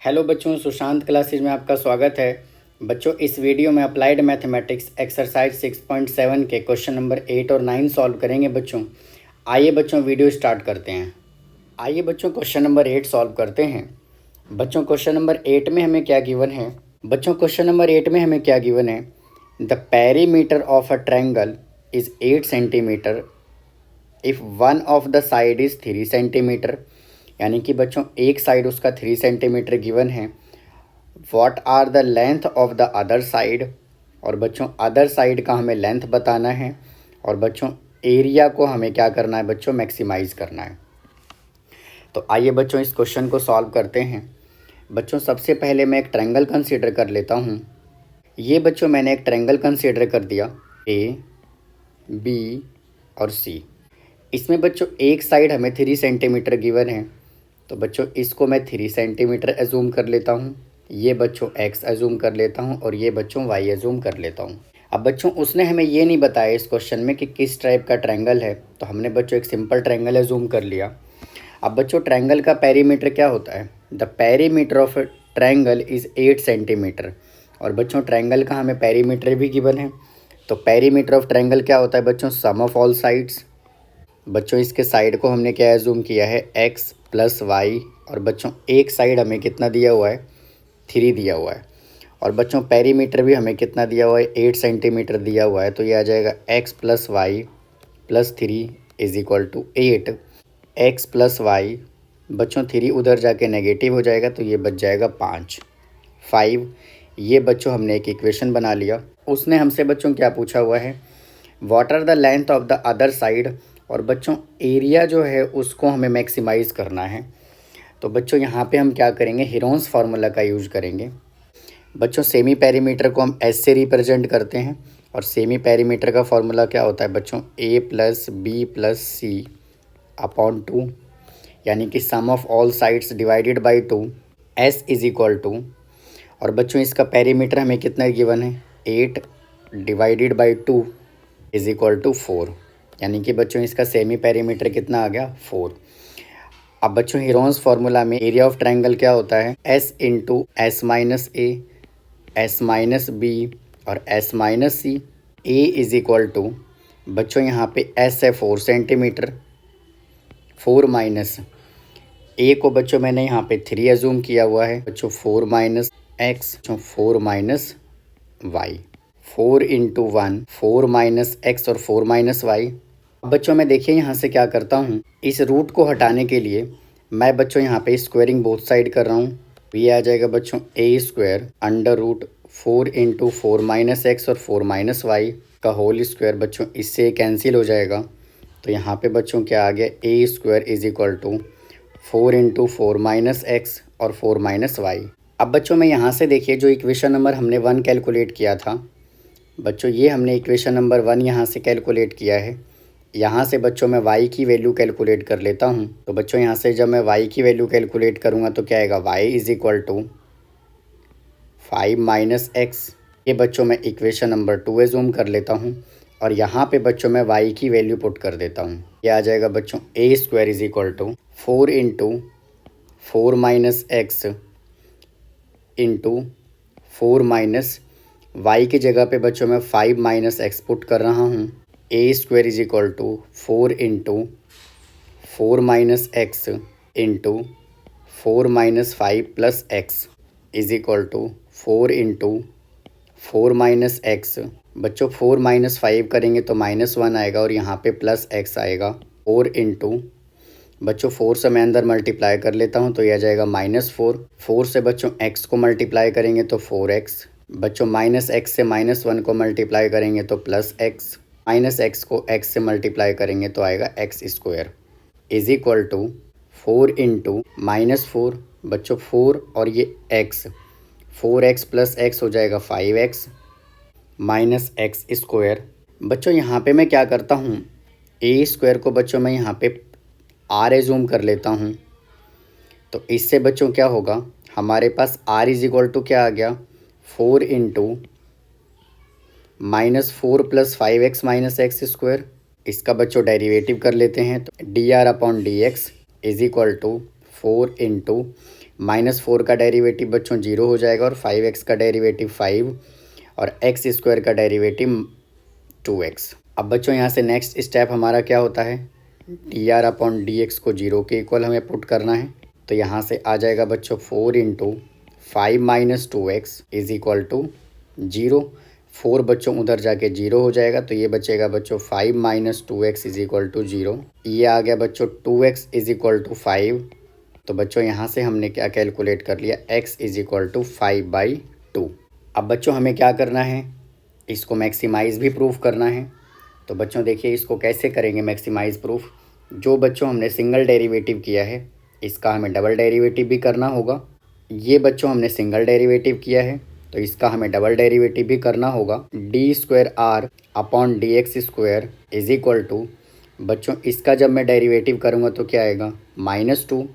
Hello बच्चों, Sushant classes में आपका स्वागत है। बच्चों, इस वीडियो में अप्लाइड मैथमेटिक्स एक्सरसाइज 6.7 के क्वेश्चन नंबर 8 और 9 सॉल्व करेंगे। बच्चों आइए बच्चों वीडियो स्टार्ट करते हैं। आइए बच्चों क्वेश्चन नंबर 8 सॉल्व करते हैं। बच्चों क्वेश्चन नंबर 8 में हमें क्या गिवन है? बच्चों क्वेश्चन नंबर 8 में हमें क्या गिवन है? The perimeter of a triangle is 8 centimeter if one of the side is 3 centimeter. यानी कि बच्चों एक साइड उसका 3 सेंटीमीटर गिवन है। What are the length of the other side, और बच्चों अदर साइड का हमें लेंथ बताना है। और बच्चों एरिया को हमें क्या करना है? बच्चों मैक्सिमाइज करना है। तो आइए बच्चों इस क्वेश्चन को सॉल्व करते हैं। बच्चों सबसे पहले मैं एक ट्रायंगल कंसीडर कर लेता हूँ। ये बच्चों मैंने एक ट्रायंगल कंसीडर कर दिया, ए बी और सी। इसमें बच्चों एक साइड हमें 3 सेंटीमीटर गिवन है, तो बच्चों इसको मैं 3 सेंटीमीटर एज्यूम कर लेता हूँ। ये बच्चों x एज्यूम कर लेता हूँ और ये बच्चों y एज्यूम कर लेता हूँ। अब बच्चों उसने हमें ये नहीं बताया इस क्वेश्चन में कि किस टाइप का ट्रायंगल है, तो हमने बच्चों एक सिंपल ट्रायंगल एज्यूम कर लिया। अब बच्चों ट्रायंगल का पेरीमीटर क्या होता है? The perimeter of triangle is 8 centimetre. और बच्चों ट्रायंगल का हमें पेरीमीटर भी गिवन है। तो पेरीमीटर ऑफ ट्रायंगल क्या होता है बच्चों? सम ऑफ ऑल साइड्स। बच्चों इसके साइड को हमने क्या एज्यूम किया है? x plus y. और बच्चों एक साइड हमें कितना दिया हुआ है? 3 दिया हुआ है। और बच्चों पेरीमीटर भी हमें कितना दिया हुआ है? 8 सेंटीमीटर दिया हुआ है। तो ये आ जाएगा x plus y plus 3 is equal to 8। x plus y बच्चों 3 उधर जाके नेगेटिव हो जाएगा, तो ये बच जाएगा 5। ये बच्चों हमने एक इक्वेशन बना लिया। उसने हमसे बच्चों क्या पूछा हुआ है? What are the length of the other side. और बच्चों एरिया जो है उसको हमें मैक्सिमाइज़ करना है। तो बच्चों यहाँ पे हम क्या करेंगे? हीरोन्स फार्मूला का यूज करेंगे। बच्चों सेमी पेरीमीटर को हम एस से रिप्रेजेंट करते हैं। और सेमी पेरीमीटर का फार्मूला क्या होता है बच्चों? a plus B plus C upon 2, यानी कि sum of all sides divided by 2, s is equal to. और बच्चों इसका पेरीमीटर हमें कितना गिवन है? 8 divided by 2 is equal to 4। यानी कि बच्चों इसका सेमी पेरीमीटर कितना आ गया? 4। अब बच्चों हीरोन्स फार्मूला में एरिया ऑफ ट्रायंगल क्या होता है? s into s minus a, s minus b और s minus c. A is equal to बच्चों यहाँ पे s है 4 सेंटीमीटर, 4 माइनस ए को बच्चों मैंने यहाँ पे 3 एज्यूम किया हुआ है। बच्चों 4 minus x, 4 minus y. 4 into 1 4 minus x और 4 माइनस वाई। अब बच्चों मैं देखिए यहाँ से क्या करता हूँ, इस रूट को हटाने के लिए मैं बच्चों यहाँ पे स्क्वायरिंग बोथ साइड कर रहा हूँ। ये आ जाएगा बच्चों A square under root 4 into 4 minus x और 4 माइनस वाई का होल स्क्वायर। बच्चों इससे कैंसिल हो जाएगा, तो यहाँ पे बच्चों क्या आ गया? A square is equal to 4 into 4 minus x और 4 माइनस वाई। अब बच्चों मैं यहाँ से देखिए जो इक्वेशन नंबर हमने 1 कैलकुलेट किया था, बच्चों ये हमने इक्वेशन नंबर 1 यहाँ से कैलकुलेट किया है। यहाँ से बच्चों मैं y की वैल्यू कैलकुलेट कर लेता हूँ। तो बच्चों यहाँ से जब मैं y की वैल्यू कैलकुलेट करूँगा तो क्या आएगा? y is equal to 5 minus x. ये बच्चों मैं इक्वेशन नंबर 2 एज्यूम कर लेता हूँ। और यहाँ पे बच्चों मैं y की वैल्यू पुट कर देता हूँ। ये आ जाएगा बच्चों A square is equal to 4 into 4 minus X into 4 minus Y की जगह पे बच्चों मैं 5 माइनस एक्स पुट कर रहा हूँ। A square is equal to 4 into 4 minus X into 4 minus 5 plus X is equal to 4 into 4 minus X. बच्चों 4 minus 5 करेंगे तो -1 आएगा और यहाँ पे प्लस एक्स आएगा। 4 इंटू बच्चों 4 से मैं अंदर मल्टीप्लाई कर लेता हूँ, तो यह आ जाएगा -4। 4 से बच्चों x को मल्टीप्लाई करेंगे तो 4x। बच्चों माइनस एक्स से -1 को मल्टीप्लाई करेंगे तो प्लस एक्स। माइनस एक्स को x से मल्टीप्लाई करेंगे तो आएगा x square is equal to 4 into -4 बच्चों 4 और ये x, 4x प्लस x हो जाएगा 5x माइनस एक्स स्क्वायर। बच्चों यहाँ पे मैं क्या करता हूँ? ए स्क्वायर को बच्चों मैं यहाँ पे r एज्यूम कर लेता हूँ। तो इससे बच्चों क्या होगा? हमारे पास r इज इक्वल टू क्या आ गया? 4 into -4 plus 5x minus x square. इसका बच्चों डेरिवेटिव कर लेते हैं, तो d r upon d x is equal to 4 into -4 का डेरिवेटिव बच्चों 0 हो जाएगा और 5x का डेरिवेटिव 5 और x स्क्वायर का डेरिवेटिव 2x। अब बच्चों यहाँ से नेक्स्ट स्टेप हमारा क्या होता है, dr/dx को 0 के इक्वल हमें पुट करना है। तो यहाँ से आ जाएगा बच्चों 4 × 5 - 2x इज इक्वल टू 0। 4 बच्चों उधर जाके 0 हो जाएगा, तो ये बचेगा बच्चों 5 - 2x इज इक्वल टू 0। ये आ गया बच्चों 2x इज इक्वल टू 5। तो बच्चों यहाँ से हमने क्या कैलकुलेट कर लिया, x इज इक्वल टू 5/2। अब बच्चों हमें क्या करना है, इसको मैक्सिमाइज़ भी प्रूफ करना है। तो बच्चों देखिए इसको कैसे करेंगे मैक्सिमाइज़ प्रूफ। जो बच्चों हमने सिंगल डेरिवेटिव किया है इसका हमें डबल डेरिवेटिव भी करना होगा। ये बच्चों हमने सिंगल डेरिवेटिव किया है तो इसका हमें डबल डेरिवेटिव भी करना होगा। d²r/dx² इज इक्वल टू बच्चों इसका जब मैं डेरिवेटिव करूँगा तो क्या आएगा, -2,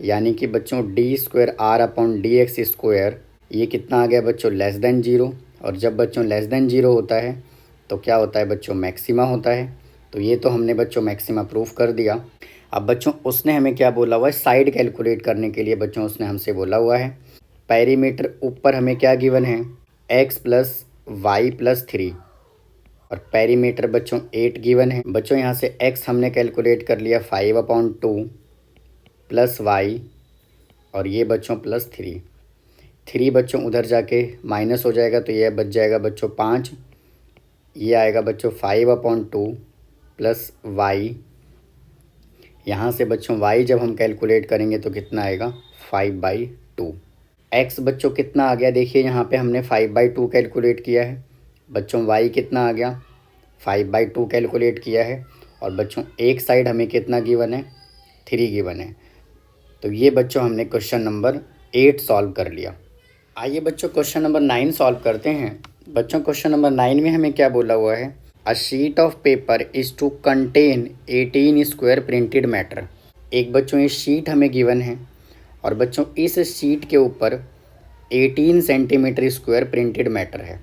यानी कि बच्चों d²r/dx² ये कितना आ गया बच्चों, <0। और जब बच्चों <0 होता है तो क्या होता है बच्चों, मैक्सिमा होता है। तो ये तो हमने बच्चों मैक्सिमा प्रूफ कर दिया। अब बच्चों उसने हमें क्या बोला हुआ है, साइड कैलकुलेट करने के लिए बच्चों उसने हमसे बोला हुआ है पेरीमीटर ऊपर हमें क्या गिवन है, x + y + 3 और पेरीमीटर बच्चों 8 गिवन है। बच्चों यहाँ से x हमने कैलकुलेट कर लिया 5/2 + y और ये बच्चों +3। 3 बच्चों उधर जाके माइनस हो जाएगा तो ये बच जाएगा बच्चों 5। ये आएगा बच्चों 5/2 + y। यहाँ से बच्चों y जब हम कैलकुलेट करेंगे तो कितना आएगा, 5/2। x बच्चों कितना आ गया, देखिए यहाँ पे हमने 5/2 कैलकुलेट किया है। बच्चों y कितना आ गया, 5/2 कैलकुलेट किया है। और बच्चों एक साइड हमें कितना गिवन है, 3 गिवन है। तो ये बच्चों हमने क्वेश्चन नंबर 8 सॉल्व कर लिया। आइए बच्चों क्वेश्चन नंबर 9 सॉल्व करते हैं। बच्चों क्वेश्चन नंबर 9 में हमें क्या बोला हुआ है, a sheet of paper is to contain 18 square printed matter. एक बच्चों ये शीट हमें गिवन है और बच्चों इस शीट के ऊपर 18 सेंटीमीटर स्क्वायर प्रिंटेड मैटर है।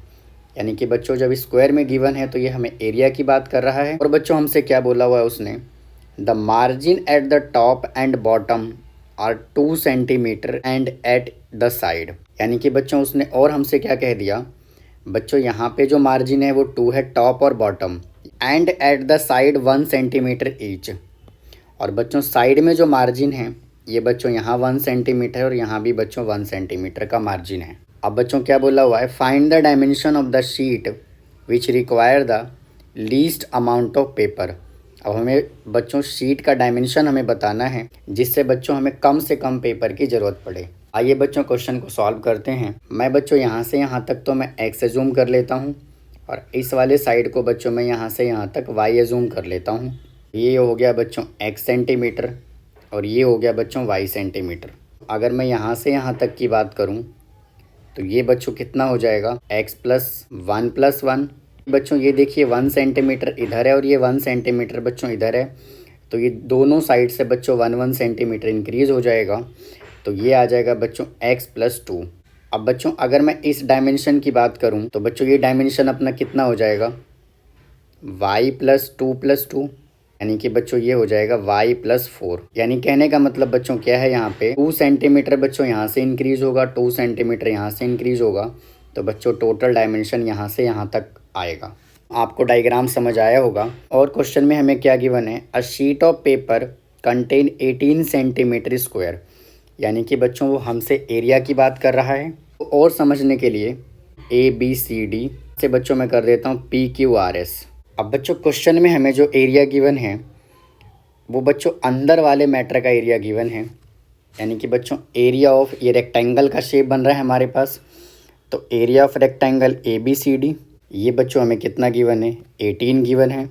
यानी कि बच्चों जब स्क्वायर में गिवन है तो ये हमें एरिया की बात कर रहा है। और बच्चों हमसे क्या बोला हुआ है उसने, the margin at the top and bottom are 2 centimeter and at the side. यानी कि बच्चों उसने और हमसे क्या कह दिया, बच्चों यहाँ पे जो मार्जिन है वो 2 है टॉप और bottom, and at the side 1 centimetre each. और बच्चों साइड में जो मार्जिन है ये बच्चों यहाँ 1 सेंटीमीटर है और यहाँ भी बच्चों 1 सेंटीमीटर का मार्जिन है। अब बच्चों क्या बोला हुआ है, find the dimension of the sheet which require the least amount of paper. अब हमें बच्चों शीट का डायमेंशन हमें बताना है जिससे बच्चों हमें कम से कम पेपर की ज़रूरत पड़े। आइए बच्चों क्वेश्चन को सॉल्व करते हैं। मैं बच्चों यहाँ से यहाँ तक तो मैं x एजूम कर लेता हूँ और इस वाले साइड को बच्चों मैं यहाँ से यहाँ तक y एजूम कर लेता हूँ। ये हो गया बच्चों x सेंटीमीटर और ये हो गया बच्चों y सेंटीमीटर। अगर मैं यहाँ से यहाँ तक की बात करूँ तो ये बच्चों कितना हो जाएगा, x + 1 + 1। बच्चों ये देखिए 1 सेंटीमीटर इधर है और ये 1 सेंटीमीटर बच्चों इधर है, तो ये दोनों साइड से बच्चों 1 सेंटीमीटर इंक्रीज़ हो जाएगा। तो ये आ जाएगा बच्चों x + 2। अब बच्चों अगर मैं इस डायमेंशन की बात करूं तो बच्चों ये डायमेंशन अपना कितना हो जाएगा, y + 2 + 2, यानी कि बच्चों ये हो जाएगा y + 4। यानी कहने का मतलब बच्चों क्या है, यहाँ पे 2 सेंटीमीटर बच्चों यहाँ से इंक्रीज़ होगा, 2 सेंटीमीटर यहाँ से इंक्रीज़ होगा, तो बच्चों टोटल डायमेंशन यहाँ से यहाँ तक आएगा। आपको डायग्राम समझ आया होगा। और क्वेश्चन में हमें क्या गिवन है, a sheet of paper contain 18 centimetre square. यानी कि बच्चों वो हमसे एरिया की बात कर रहा है। और समझने के लिए ABCD से बच्चों मैं कर देता हूँ PQRS। अब बच्चों क्वेश्चन में हमें जो एरिया गिवन है वो बच्चों अंदर वाले मैटर का एरिया गिवन है। यानी कि बच्चों एरिया ऑफ, ये रेक्टेंगल का शेप बन रहा है हमारे पास, तो एरिया ऑफ रेक्टेंगल ABCD ये बच्चों हमें कितना गिवन है, 18 गिवन है।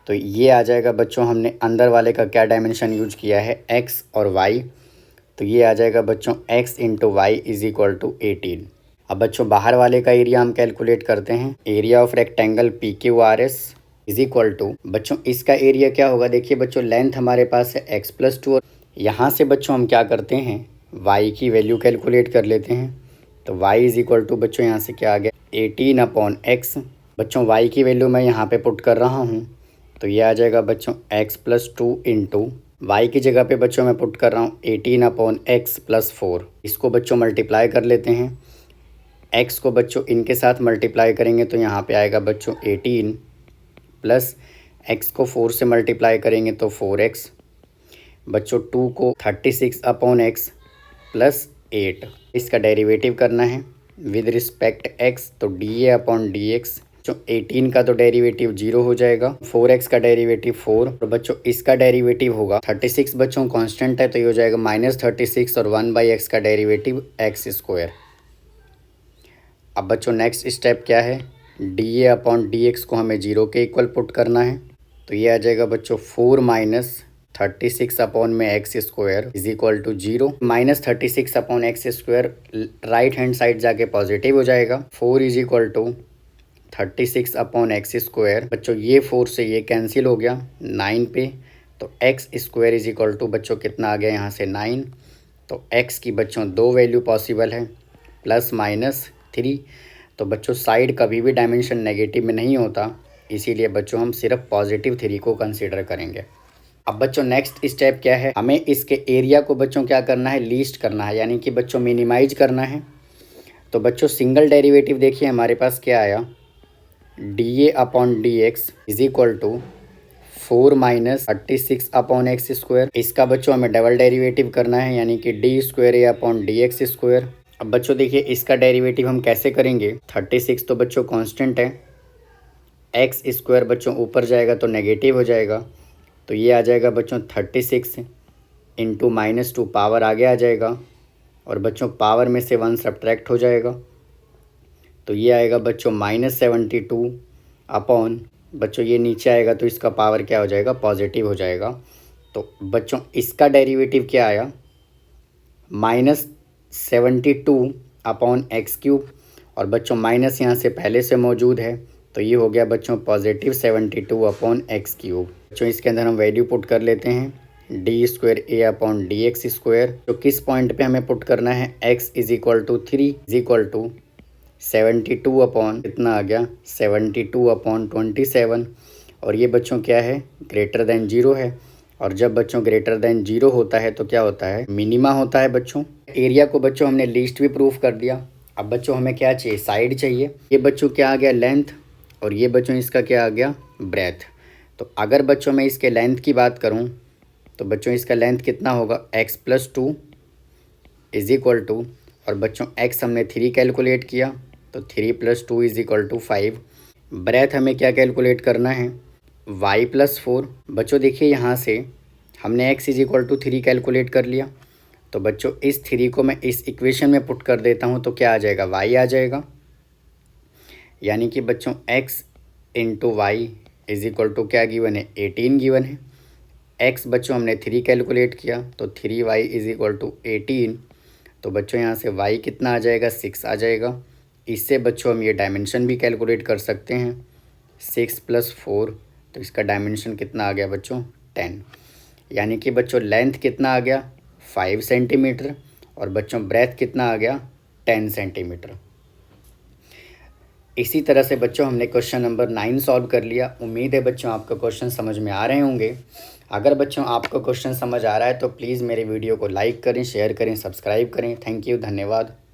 तो ये आ जाएगा बच्चों, हमने अंदर वाले का क्या डायमेंशन यूज किया है, x और y, तो ये आ जाएगा बच्चों x × y = 18। अब बच्चों बाहर वाले का एरिया हम कैलकुलेट करते हैं। एरिया ऑफ रेक्टेंगल PQRS = बच्चों इसका एरिया क्या होगा, देखिए बच्चों लेंथ हमारे पास है x + 2 और यहाँ से बच्चों हम क्या करते हैं, y की वैल्यू कैलकुलेट कर लेते हैं। तो y = बच्चों यहाँ से क्या आ गया, 18/x। बच्चों y की वैल्यू मैं यहाँ पे पुट कर रहा हूँ, तो ये आ जाएगा बच्चों x + 2 × y की जगह पे बच्चों मैं पुट कर रहा हूँ 18/x + 4। इसको बच्चों मल्टीप्लाई कर लेते हैं। x को बच्चों इनके साथ मल्टीप्लाई करेंगे तो यहाँ पे आएगा बच्चों 18 प्लस x को 4 से मल्टीप्लाई करेंगे तो 4x। बच्चों 2 को 36/x + 8। इसका डेरिवेटिव करना है विद रिस्पेक्ट x, तो dA/dx। जो 18 का तो डेरिवेटिव 0 हो जाएगा, 4x का डेरिवेटिव 4, और बच्चों इसका डेरिवेटिव होगा 36 बच्चों कांस्टेंट है तो ये हो जाएगा -36 और 1/x का डेरिवेटिव x²। अब बच्चों नेक्स्ट स्टेप क्या है, dA/dx को हमें 0 के इक्वल पुट करना है, तो ये आ जाएगा बच्चों 4 - 36/x² is equal to 0। -36/x² right hand side जाके पॉजिटिव हो जाएगा। 4 इज इक्वल टू 36/x²। बच्चों ये 4 से ये कैंसिल हो गया 9 पे, तो x² इज इक्वल टू बच्चों कितना आ गया यहाँ से 9। तो x की बच्चों दो वैल्यू पॉसिबल है, +-3। तो बच्चों साइड कभी भी डायमेंशन नेगेटिव में नहीं होता, इसीलिए बच्चों हम सिर्फ +3 को कंसीडर करेंगे। अब बच्चों नेक्स्ट स्टेप क्या है, हमें इसके एरिया को बच्चों क्या करना है, लीस्ट करना है, यानी कि बच्चों मिनिमाइज करना है। तो बच्चों सिंगल डेरिवेटिव देखिए हमारे पास क्या आया, dA/dx is equal to 4 - 36/x²। इसका बच्चों हमें डबल डेरिवेटिव करना है, यानी कि d²A/dx²। अब बच्चों देखिए इसका डेरिवेटिव हम कैसे करेंगे, 36 तो बच्चों कांस्टेंट है, x² बच्चों ऊपर जाएगा तो नेगेटिव हो जाएगा, तो ये आ जाएगा बच्चों 36 इंटू -2 पावर आगे आ जाएगा, और बच्चों पावर में से 1 सब्ट्रैक्ट हो जाएगा, तो ये आएगा बच्चों -72 अपॉन बच्चों ये नीचे आएगा तो इसका पावर क्या हो जाएगा, पॉजिटिव हो जाएगा। तो बच्चों इसका डेरिवेटिव क्या आया, -72/x³, और बच्चों माइनस यहाँ से पहले से मौजूद है तो ये हो गया बच्चों +72/x³। बच्चों इसके अंदर हम वैल्यू पुट कर लेते हैं, d²A/dx²। तो किस पॉइंट पे हमें पुट करना है, x is equal to 3 is equal to 72 upon कितना आ गया 72/27, और ये बच्चों क्या है, ग्रेटर देन 0 है, और जब बच्चों ग्रेटर देन 0 होता है तो क्या होता है, मिनिमा होता है। बच्चों एरिया को बच्चों हमने लीस्ट भी प्रूफ कर दिया। अब बच्चों हमें क्या चाहिए, साइड चाहिए। ये बच्चों क्या आ गया, लेंथ, और ये बच्चों इसका क्या आ गया, ब्रेथ। तो अगर बच्चों मैं इसके लेंथ की बात करूं तो बच्चों इसका लेंथ कितना होगा, x + 2 इज इक्वल टू, और बच्चों x हमने 3 कैलकुलेट किया तो 3 + 2 इज इक्वल टू 5। ब्रेथ हमें क्या कैलकुलेट करना है, y + 4। बच्चों देखिए यहाँ से हमने x is equal to 3 calculate कर लिया, तो बच्चों इस 3 को मैं इस इक्वेशन में पुट कर देता हूँ तो क्या आ जाएगा, y आ जाएगा, यानी कि बच्चों x into y is equal to क्या गिवन है, 18 गिवन है। x बच्चों हमने 3 कैलकुलेट किया तो 3y इज इक्वल टू 18, तो बच्चों यहाँ से y कितना आ जाएगा, 6 आ जाएगा। इससे बच्चों हम ये डायमेंशन भी कैलकुलेट कर सकते हैं, 6 + 4, तो इसका डायमेंशन कितना आ गया बच्चों, 10, यानी कि बच्चों लेंथ कितना आ गया, 5 सेंटीमीटर, और बच्चों ब्रेथ कितना आ गया, 10 सेंटीमीटर। इसी तरह से बच्चों हमने क्वेश्चन नंबर 9 सॉल्व कर लिया। उम्मीद है बच्चों आपका क्वेश्चन समझ में आ रहे होंगे। अगर बच्चों आपको क्वेश्चन समझ आ रहा है तो प्लीज़ मेरे वीडियो को लाइक करें, शेयर करें, सब्सक्राइब करें। थैंक यू, धन्यवाद।